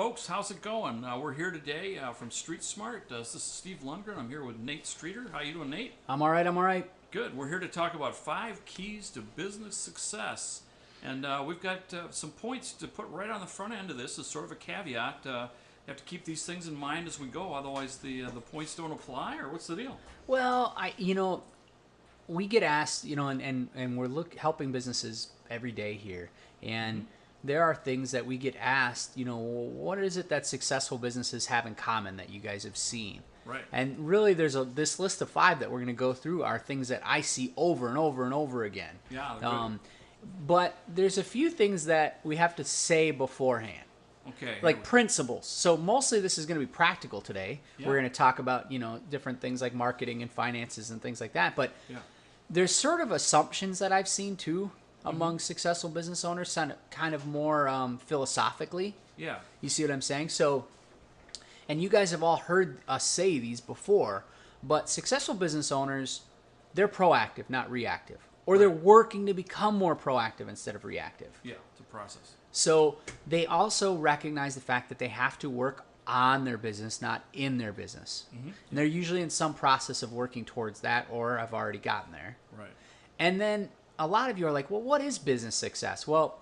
folks. How's it going? We're here today from StreetSmart. This is Steve Lundgren. I'm here with Nate Streeter. How you doing, Nate? I'm all right. I'm all right. Good. We're here to talk about 5 keys to business success. And we've got some points to put right on the front end of this as sort of a caveat. You have to keep these things in mind as we go, otherwise the points don't apply, or what's the deal? Well, we get asked, and we're helping businesses every day here, and there are things that we get asked, what is it that successful businesses have in common that you guys have seen? Right. And really, there's this list of 5 that we're going to go through are things that I see over and over and over again. Yeah. Good. But there's a few things that we have to say beforehand. Okay. Like principles. So mostly this is going to be practical today. Yeah. We're going to talk about, different things like marketing and finances and things like that. But there's sort of assumptions that I've seen too among successful business owners, kind of more philosophically. Yeah. You see what I'm saying? So, and you guys have all heard us say these before, but successful business owners, they're proactive, not reactive. Or they're working to become more proactive instead of reactive. Yeah, it's a process. So they also recognize the fact that they have to work on their business, not in their business. And they're usually in some process of working towards that, or have already gotten there. Right. And then a lot of you are like, well, what is business success? Well,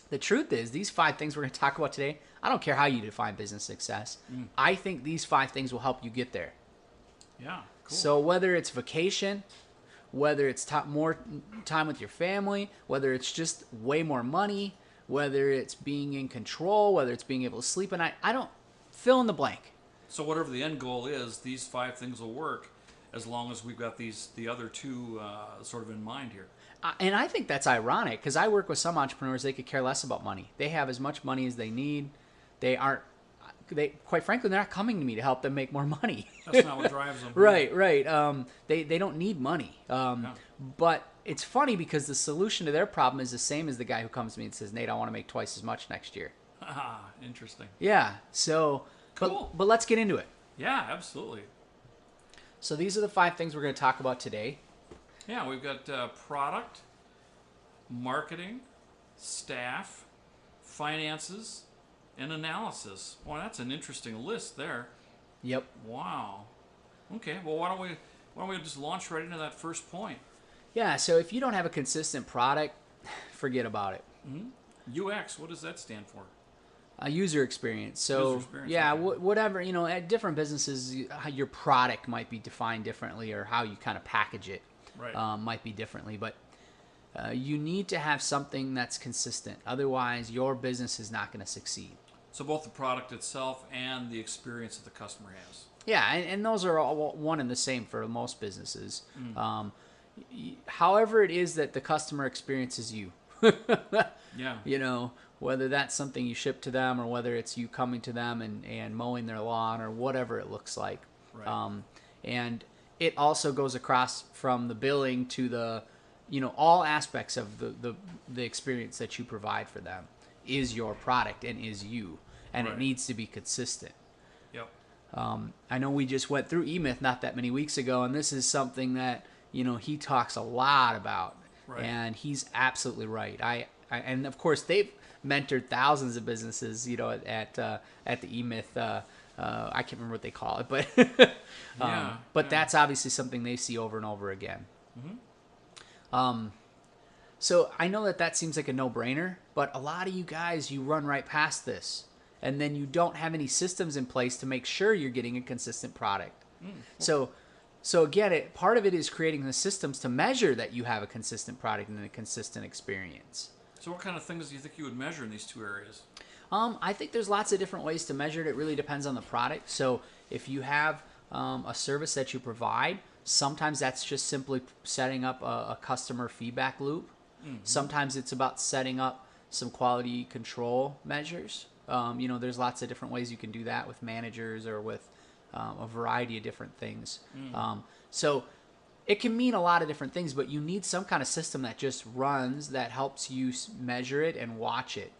the truth is, these 5 things we're going to talk about today, I don't care how you define business success. I think these 5 things will help you get there. Yeah, cool. So whether it's vacation, whether it's more time with your family, whether it's just way more money, whether it's being in control, whether it's being able to sleep at night, I don't fill in the blank. So whatever the end goal is, these 5 things will work as long as we've got the other 2 sort of in mind here. And I think that's ironic because I work with some entrepreneurs, they could care less about money. They have as much money as they need. Quite frankly, they're not coming to me to help them make more money. That's not what drives them. Right. They don't need money. But it's funny because the solution to their problem is the same as the guy who comes to me and says, Nate, I want to make twice as much next year. Interesting. Yeah. So, cool. But let's get into it. Yeah, absolutely. So these are the 5 things we're going to talk about today. Yeah, we've got product, marketing, staff, finances, and analysis. Well, that's an interesting list there. Yep. Wow. Okay. Well, why don't we just launch right into that first point? Yeah. So if you don't have a consistent product, forget about it. UX. What does that stand for? A user experience. So User experience, yeah, okay. whatever, at different businesses, your product might be defined differently, or how you kind of package it might be differently. But you need to have something that's consistent. Otherwise, your business is not going to succeed. So both the product itself and the experience that the customer has. Yeah, and those are all one and the same for most businesses. However it is that the customer experiences you. Yeah. Whether that's something you ship to them or whether it's you coming to them and mowing their lawn or whatever it looks like. Right. And it also goes across from the billing to the, all aspects of the experience that you provide for them is your product and is you. And Right. it needs to be consistent. Yep. I know we just went through E-Myth not that many weeks ago, and this is something that, he talks a lot about. Right. And he's absolutely right. I and of course they've mentored thousands of businesses, at the E-Myth. I can't remember what they call it, but that's obviously something they see over and over again. So I know that seems like a no-brainer, but a lot of you guys, you run right past this, and then you don't have any systems in place to make sure you're getting a consistent product. So again, part of it is creating the systems to measure that you have a consistent product and a consistent experience. So what kind of things do you think you would measure in these 2 areas? I think there's lots of different ways to measure it. It really depends on the product. So if you have a service that you provide, sometimes that's just simply setting up a customer feedback loop. Sometimes it's about setting up some quality control measures. There's lots of different ways you can do that with managers or with a variety of different things. So it can mean a lot of different things, but you need some kind of system that just runs, that helps you measure it and watch it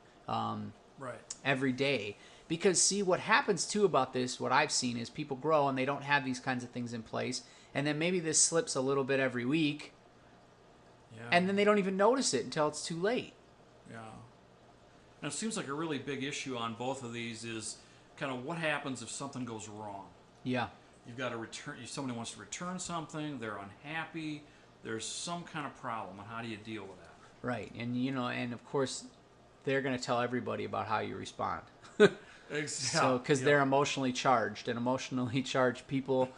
every day. Because see, what happens too about this, what I've seen is people grow and they don't have these kinds of things in place, and then maybe this slips a little bit every week, and then they don't even notice it until it's too late. Yeah. And it seems like a really big issue on both of these is kind of what happens if something goes wrong. Yeah. You've got to return. Somebody wants to return something. They're unhappy. There's some kind of problem, and how do you deal with that? Right. And and of course, they're going to tell everybody about how you respond. So, because they're emotionally charged, and emotionally charged people,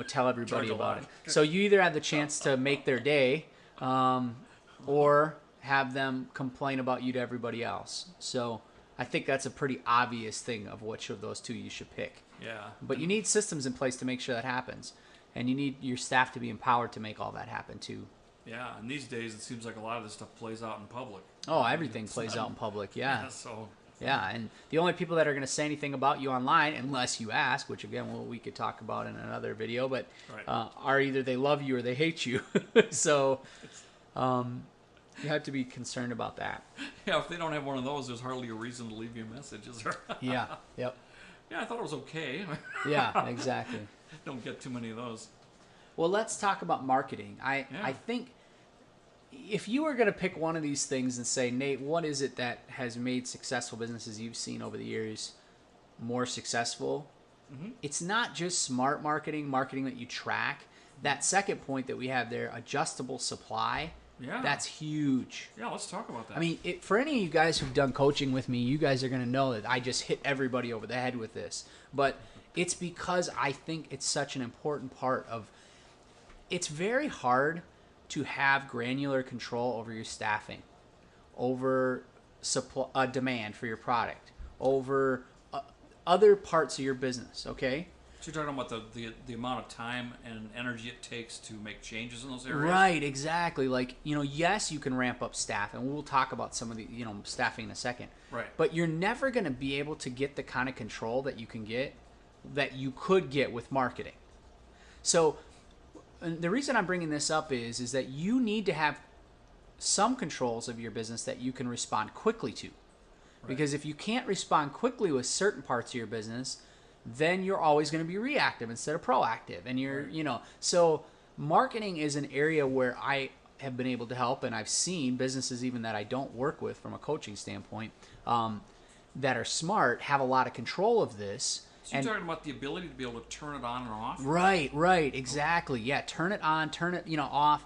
tell everybody about it. So you either have the chance to make their day, or have them complain about you to everybody else. So I think that's a pretty obvious thing of which of those two you should pick. Yeah. But you need systems in place to make sure that happens. And you need your staff to be empowered to make all that happen too. Yeah, and these days it seems like a lot of this stuff plays out in public. Oh, everything plays out in public, yeah. So yeah, and the only people that are going to say anything about you online, unless you ask, which again we could talk about in another video, but are either they love you or they hate you. So you have to be concerned about that. Yeah, if they don't have one of those, there's hardly a reason to leave you a message, is there? Yeah, yep. Yeah, I thought it was okay. Yeah, exactly. Don't get too many of those. Well, let's talk about marketing. I think if you were going to pick one of these things and say, Nate, what is it that has made successful businesses you've seen over the years more successful? Mm-hmm. It's not just smart marketing that you track. That second point that we have there, adjustable supply, that's huge. Yeah, let's talk about that. I mean, for any of you guys who've done coaching with me, you guys are going to know that I just hit everybody over the head with this. But it's because I think it's such an important part of. It's very hard to have granular control over your staffing, over supply, demand for your product, over other parts of your business, okay? So you're talking about the amount of time and energy it takes to make changes in those areas? Right, exactly. Like, yes, you can ramp up staff, and we'll talk about some of the, staffing in a second. Right. But you're never going to be able to get the kind of control that you could get with marketing. So and the reason I'm bringing this up is that you need to have some controls of your business that you can respond quickly to. Right. Because if you can't respond quickly with certain parts of your business, then you're always going to be reactive instead of proactive. And you're, so marketing is an area where I have been able to help, and I've seen businesses even that I don't work with from a coaching standpoint that are smart have a lot of control of this. So you're talking about the ability to be able to turn it on and off? Right, exactly. Yeah, turn it on, turn it, off,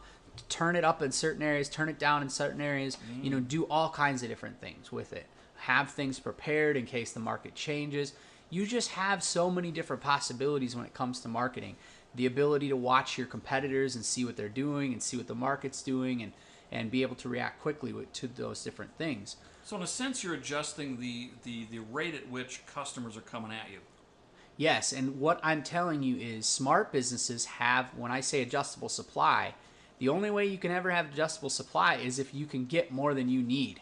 turn it up in certain areas, turn it down in certain areas, do all kinds of different things with it. Have things prepared in case the market changes. You just have so many different possibilities when it comes to marketing. The ability to watch your competitors and see what they're doing and see what the market's doing and be able to react quickly to those different things. So in a sense, you're adjusting the rate at which customers are coming at you. Yes, and what I'm telling you is smart businesses have, when I say adjustable supply, the only way you can ever have adjustable supply is if you can get more than you need.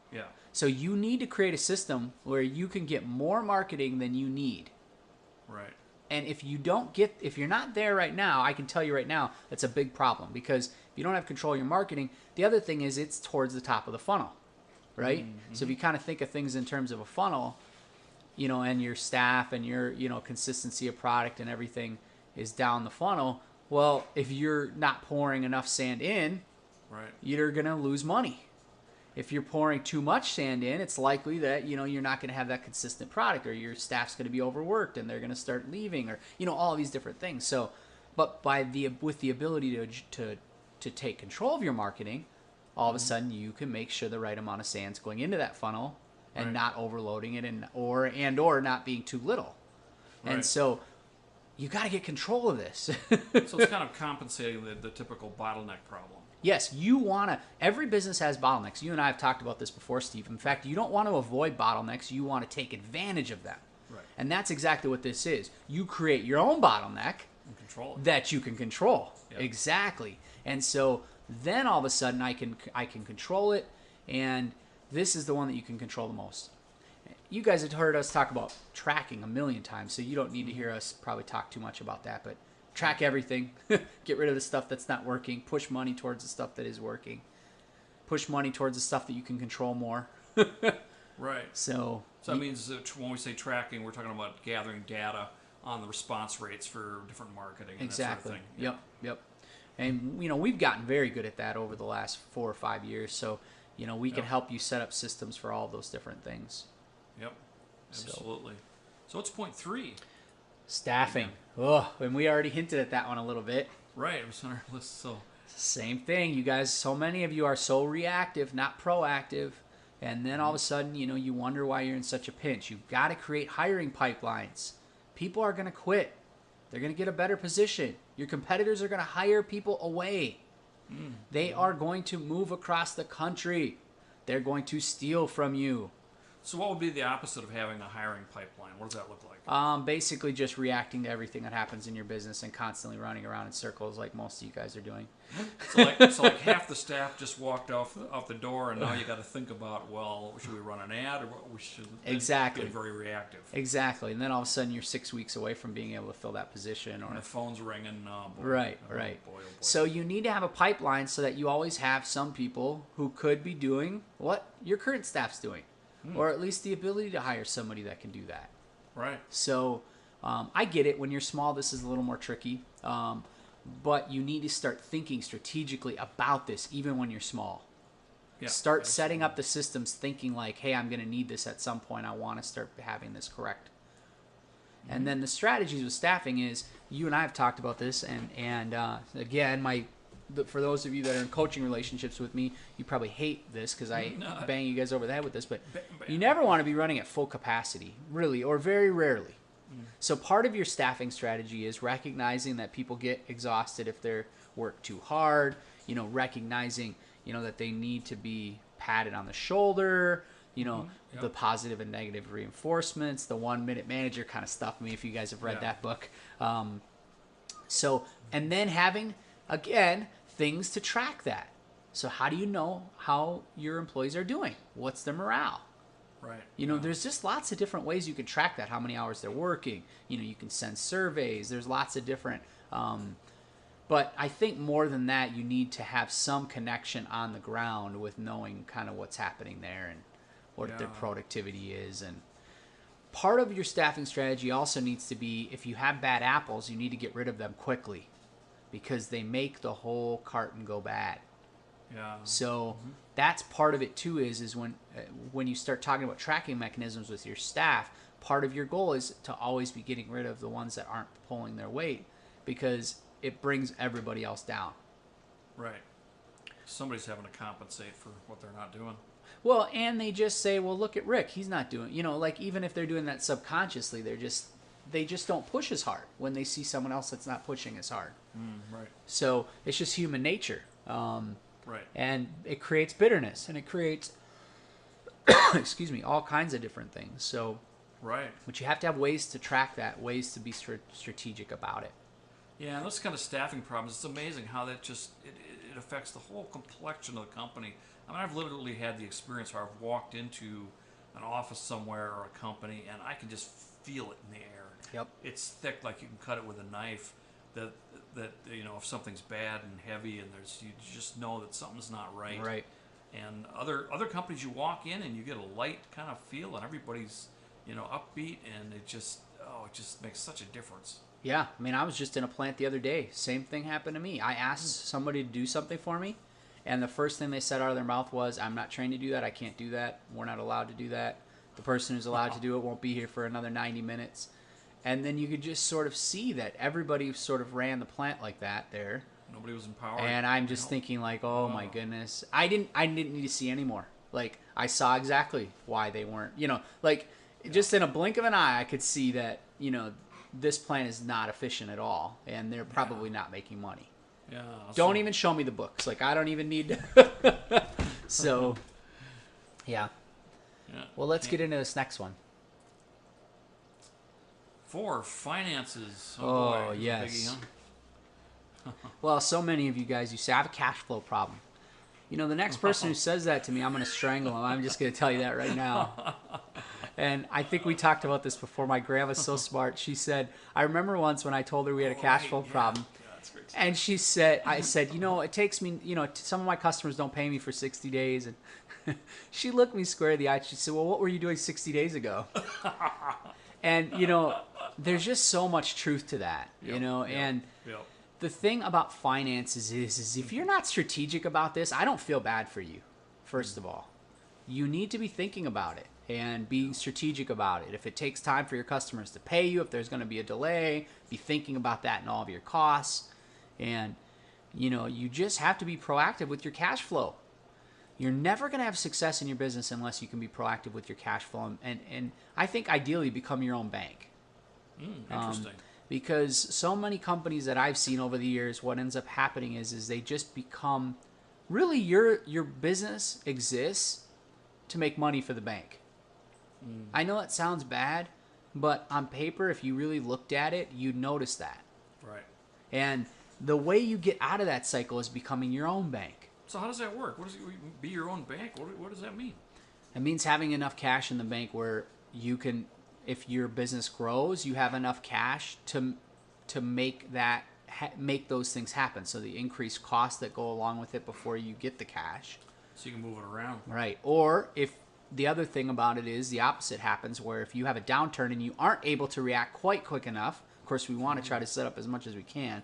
Yeah. So you need to create a system where you can get more marketing than you need. Right. And if you're not there right now, I can tell you right now, that's a big problem, because if you don't have control of your marketing, the other thing is it's towards the top of the funnel, right? Mm-hmm. So if you kind of think of things in terms of a funnel, and your staff and your, consistency of product and everything is down the funnel. Well, if you're not pouring enough sand in, right, you're going to lose money. If you're pouring too much sand in, it's likely that, you're not going to have that consistent product, or your staff's going to be overworked and they're going to start leaving, or, all these different things. So, but with the ability to take control of your marketing, all of a sudden you can make sure the right amount of sand's going into that funnel, and not overloading it, or not being too little. Right. And so you got to get control of this. So it's kind of compensating the typical bottleneck problem. Yes, every business has bottlenecks. You and I have talked about this before, Steve. In fact, you don't want to avoid bottlenecks. You want to take advantage of them. Right. And that's exactly what this is. You create your own bottleneck and control it. That you can control. Yep. Exactly. And so then all of a sudden I can control it, and this is the one that you can control the most. You guys have heard us talk about tracking a million times, so you don't need to hear us probably talk too much about that. But track everything. Get rid of the stuff that's not working. Push money towards the stuff that is working. Push money towards the stuff that you can control more. Right. So that means that when we say tracking, we're talking about gathering data on the response rates for different marketing and exactly. that sort of thing. Yep. And we've gotten very good at that over the last 4 or 5 years. So We can Yep. help you set up systems for all those different things. Yep. Absolutely. So it's point 3. Staffing. Oh, and we already hinted at that one a little bit. Right. It was on our list. So Same thing. You guys, so many of you are so reactive, not proactive. And then all of a sudden, you wonder why you're in such a pinch. You've got to create hiring pipelines. People are going to quit. They're going to get a better position. Your competitors are going to hire people away. They are going to move across the country. They're going to steal from you. So what would be the opposite of having a hiring pipeline? What does that look like? Basically just reacting to everything that happens in your business and constantly running around in circles like most of you guys are doing. So like half the staff just walked off the door, and now you got to think about, well, should we run an ad, or what we should? Exactly. Get very reactive. Exactly. And then all of a sudden you're 6 weeks away from being able to fill that position. And the phone's ringing. Boy. Right. Oh, boy, oh, boy. So you need to have a pipeline so that you always have some people who could be doing what your current staff's doing, or at least the ability to hire somebody that can do that. Right. So I get it. When you're small, this is a little more tricky. But you need to start thinking strategically about this even when you're small. Yeah, Start setting up the systems thinking like, hey, I'm going to need this at some point. I want to start having this correct. And then the strategies with staffing is, you and I have talked about this, and again, for those of you that are in coaching relationships with me, you probably hate this because I bang you guys over the head with this, but you never want to be running at full capacity, really, or very rarely. So part of your staffing strategy is recognizing that people get exhausted if they work too hard, recognizing, that they need to be patted on the shoulder, the positive and negative reinforcements, the 1-minute manager kind of stuff. If you guys have read that book. And then having, again, things to track that. So how do you know how your employees are doing? What's their morale? Right. There's just lots of different ways you can track that, how many hours they're working. You can send surveys. There's lots of different... but I think more than that, you need to have some connection on the ground with knowing kind of what's happening there and what their productivity is. And part of your staffing strategy also needs to be, if you have bad apples, you need to get rid of them quickly because they make the whole carton go bad. Yeah. So that's part of it too. Is when you start talking about tracking mechanisms with your staff, part of your goal is to always be getting rid of the ones that aren't pulling their weight, because it brings everybody else down. Right. Somebody's having to compensate for what they're not doing. Well, and they just say, well, look at Rick. He's not doing, like even if they're doing that subconsciously, they just don't push as hard when they see someone else that's not pushing as hard. Right. So it's just human nature. Right. And it creates bitterness, and it creates, excuse me, all kinds of different things. So, right. But you have to have ways to track that, ways to be strategic about it. Yeah, and those kind of staffing problems, it's amazing how that just, it affects the whole complexion of the company. I mean, I've literally had the experience where I've walked into an office somewhere or a company, and I can just feel it in the air. Yep. It's thick, like you can cut it with a knife. That if something's bad and heavy, and you just know that something's not right. Right. And other companies, you walk in and you get a light kind of feel, and everybody's upbeat, and it just makes such a difference. Yeah, I mean, I was just in a plant the other day. Same thing happened to me. I asked somebody to do something for me, and the first thing they said out of their mouth was, "I'm not trained to do that. I can't do that. We're not allowed to do that. The person who's allowed to do it won't be here for another 90 minutes." And then you could just sort of see that everybody sort of ran the plant like that there. Nobody was empowered. And I'm just thinking like, oh my goodness. I didn't need to see any more. Like, I saw exactly why they weren't, just in a blink of an eye, I could see that, this plant is not efficient at all, and they're probably not making money. Yeah. Don't even show me the books. Like, I don't even need to. So, yeah. Well, let's get into this next one. 4, finances. Oh, boy, yes. Biggie, huh? Well, so many of you guys, you say, I have a cash flow problem. The next person who says that to me, I'm going to strangle him. I'm just going to tell you that right now. And I think we talked about this before. My grandma's so smart. She said, I remember once when I told her we had a cash flow problem. Yeah, that's great. And she said, I said, it takes me, some of my customers don't pay me for 60 days. And she looked me square in the eye. She said, well, what were you doing 60 days ago? And, there's just so much truth to that, and the thing about finances is if you're not strategic about this, I don't feel bad for you. first of all. You need to be thinking about it and being strategic about it. If it takes time for your customers to pay you, if there's going to be a delay, be thinking about that in all of your costs. And, you just have to be proactive with your cash flow. You're never going to have success in your business unless you can be proactive with your cash flow. And I think ideally become your own bank. Interesting. Because so many companies that I've seen over the years, what ends up happening is they just become, really your business exists to make money for the bank. I know it sounds bad, but on paper, if you really looked at it, you'd notice that. Right. And the way you get out of that cycle is becoming your own bank. So how does that work? What does it be your own bank? What does that mean? It means having enough cash in the bank where you can, if your business grows, you have enough cash to make make those things happen. So the increased costs that go along with it before you get the cash. So you can move it around. Right. Or if the other thing about it is the opposite happens, where if you have a downturn and you aren't able to react quite quick enough, of course we want to try to set up as much as we can,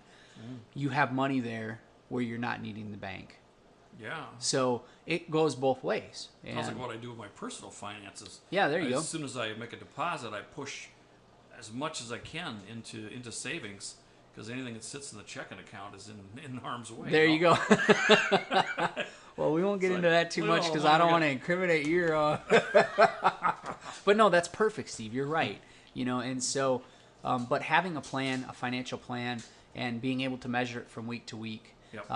you have money there where you're not needing the bank. Yeah. So it goes both ways. Sounds like what I do with my personal finances. Yeah, there you go. As soon as I make a deposit, I push as much as I can into savings, because anything that sits in the checking account is in harm's way. There you go. Well, we won't get into that too much because I don't want to incriminate your. But no, that's perfect, Steve. You're right. And so, but having a plan, a financial plan, and being able to measure it from week to week. Yep.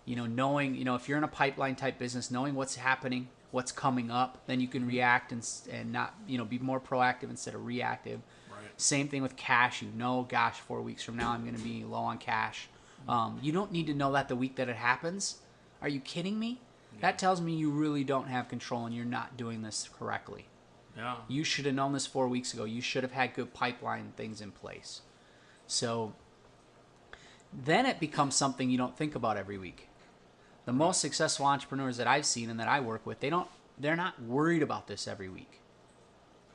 Knowing, if you're in a pipeline type business, knowing what's happening, what's coming up, then you can react and not, be more proactive instead of reactive. Right. Same thing with cash. Gosh, 4 weeks from now I'm going to be low on cash. You don't need to know that the week that it happens. Are you kidding me? Yeah. That tells me you really don't have control and you're not doing this correctly. Yeah. You should have known this 4 weeks ago. You should have had good pipeline things in place. So then it becomes something you don't think about every week. The most successful entrepreneurs that I've seen and that I work with, they're not worried about this every week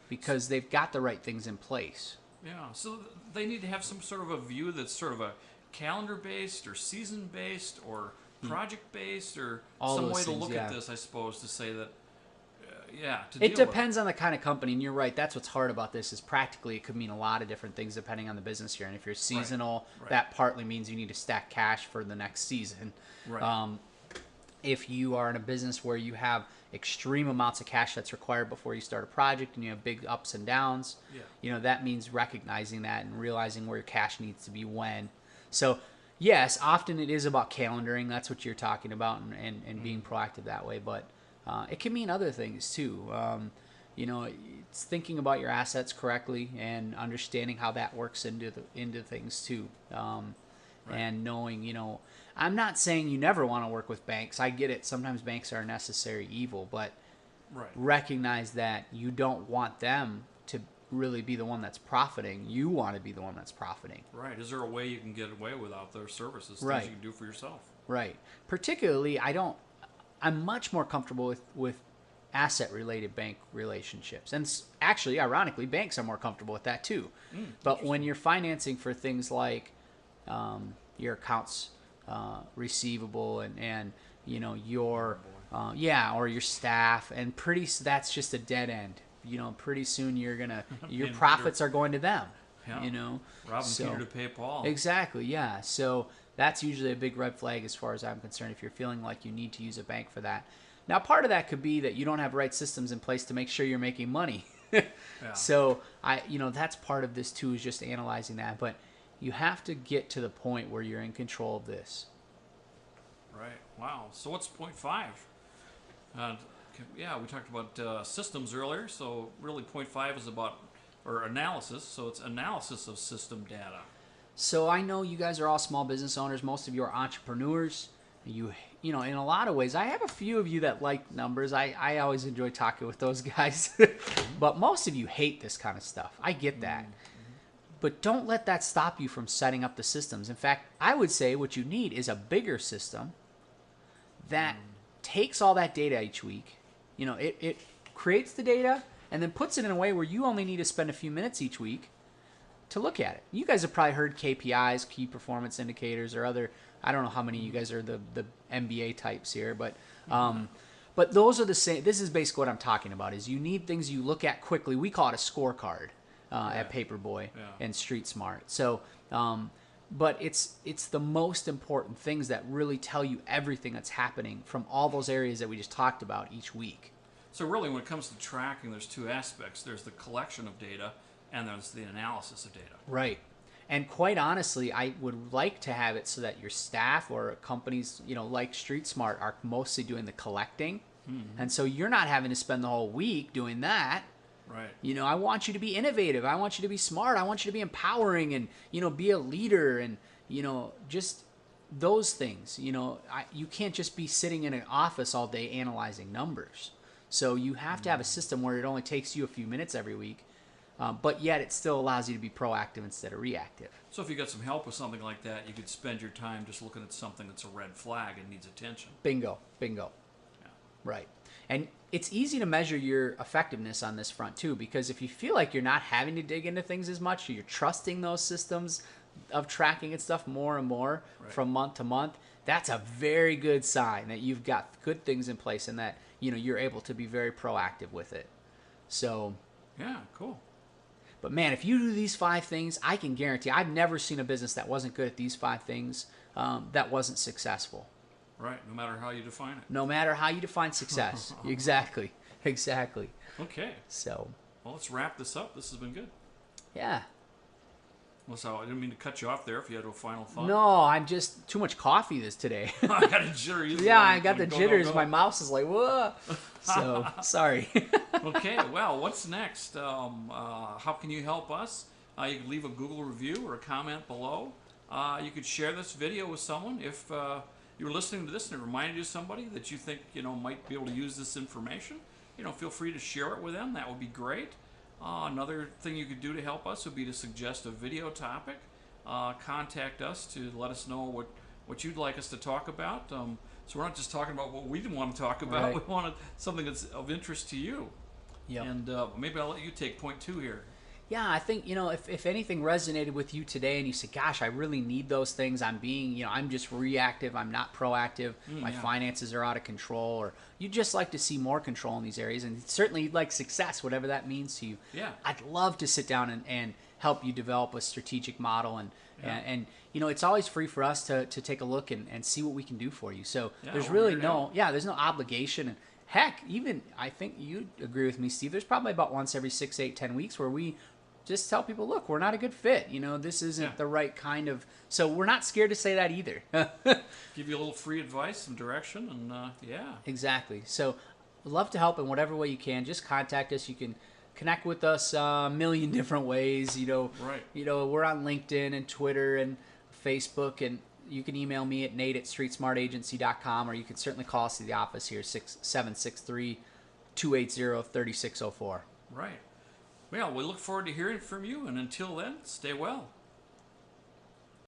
because they've got the right things in place. Yeah. So they need to have some sort of a view that's sort of a calendar-based or season-based or project-based or all some those way things, to look yeah. at this, I suppose, to say that, it depends on the kind of company, and you're right. That's what's hard about this is practically it could mean a lot of different things depending on the business you're in. If you're seasonal, Right. that partly means you need to stack cash for the next season. Right. If you are in a business where you have extreme amounts of cash that's required before you start a project and you have big ups and downs, that means recognizing that and realizing where your cash needs to be when. So, yes, often it is about calendaring. That's what you're talking about and being proactive that way. But it can mean other things too. It's thinking about your assets correctly and understanding how that works into things too. And knowing, I'm not saying you never want to work with banks. I get it. Sometimes banks are a necessary evil, but recognize that you don't want them to really be the one that's profiting. You want to be the one that's profiting. Right. Is there a way you can get away without their services? Right. Things you can do for yourself. Right. Particularly, I'm much more comfortable with asset-related bank relationships. And actually, ironically, banks are more comfortable with that too. But when you're financing for things like your accounts receivable and your or your staff, and that's just a dead end. Pretty soon you're gonna your profits are going to them. Yeah. Robbing Peter to pay Paul. Exactly. Yeah. So that's usually a big red flag as far as I'm concerned. If you're feeling like you need to use a bank for that. Now, part of that could be that you don't have right systems in place to make sure you're making money. So that's part of this too, is just analyzing that. But you have to get to the point where you're in control of this. Right. Wow. So what's point 5? We talked about systems earlier. So really point 5 is about analysis. So it's analysis of system data. So I know you guys are all small business owners. Most of you are entrepreneurs. You in a lot of ways, I have a few of you that like numbers. I always enjoy talking with those guys. But most of you hate this kind of stuff. I get that. But don't let that stop you from setting up the systems. In fact, I would say what you need is a bigger system that takes all that data each week. It creates the data and then puts it in a way where you only need to spend a few minutes each week to look at it. You guys have probably heard KPIs, key performance indicators, or other, I don't know how many of you guys are the MBA types here, but But those are the same. This is basically what I'm talking about. Is you need things you look at quickly. We call it a scorecard at Paperboy and StreetSmart. So, but it's the most important things that really tell you everything that's happening from all those areas that we just talked about each week. So really, when it comes to tracking, there's two aspects. There's the collection of data, and there's the analysis of data. Right. And quite honestly, I would like to have it so that your staff or companies, like StreetSmart, are mostly doing the collecting. Mm-hmm. And so you're not having to spend the whole week doing that. Right. I want you to be innovative. I want you to be smart. I want you to be empowering and, be a leader and, just those things. You can't just be sitting in an office all day analyzing numbers. So you have to have a system where it only takes you a few minutes every week. But yet it still allows you to be proactive instead of reactive. So if you got some help with something like that, you could spend your time just looking at something that's a red flag and needs attention. Bingo. Yeah. Right. And it's easy to measure your effectiveness on this front too, because if you feel like you're not having to dig into things as much, or you're trusting those systems of tracking and stuff more and more from month to month, that's a very good sign that you've got good things in place and that, you're able to be very proactive with it. So. Yeah, cool. But man, if you do these 5 things, I can guarantee I've never seen a business that wasn't good at these 5 things that wasn't successful. Right, no matter how you define it. No matter how you define success. Exactly. Okay. So. Well, let's wrap this up. This has been good. Yeah. Well, so I didn't mean to cut you off there if you had a final thought. No, I'm just too much coffee today. I got a jitter. Yeah, I got the jitters. My mouse is like, whoa. So, sorry. Okay, well, what's next? How can you help us? You can leave a Google review or a comment below. You could share this video with someone. If you were listening to this and it reminded you of somebody that you think might be able to use this information, feel free to share it with them. That would be great. Another thing you could do to help us would be to suggest a video topic. Contact us to let us know what you'd like us to talk about. So we're not just talking about what we didn't want to talk about. Right. We wanted something that's of interest to you. Yep. And maybe I'll let you take point 2 here. Yeah, I think, if anything resonated with you today and you said, gosh, I really need those things. I'm being, I'm just reactive. I'm not proactive. My finances are out of control. Or you'd just like to see more control in these areas. And certainly you'd like success, whatever that means to you. Yeah. I'd love to sit down and help you develop a strategic model. And it's always free for us to take a look and see what we can do for you. So there's really there's no obligation. And heck, even I think you'd agree with me, Steve, there's probably about once every 6, 8, 10 weeks where we just tell people, look, we're not a good fit. This isn't the right kind of... So we're not scared to say that either. Give you a little free advice, some direction, and Exactly. So we'd love to help in whatever way you can. Just contact us. You can connect with us a million different ways. Right. We're on LinkedIn and Twitter and Facebook, and you can email me at nate@streetsmartagency.com, or you can certainly call us at the office here, 763-280-3604. Right. Well, we look forward to hearing from you, and until then, stay well.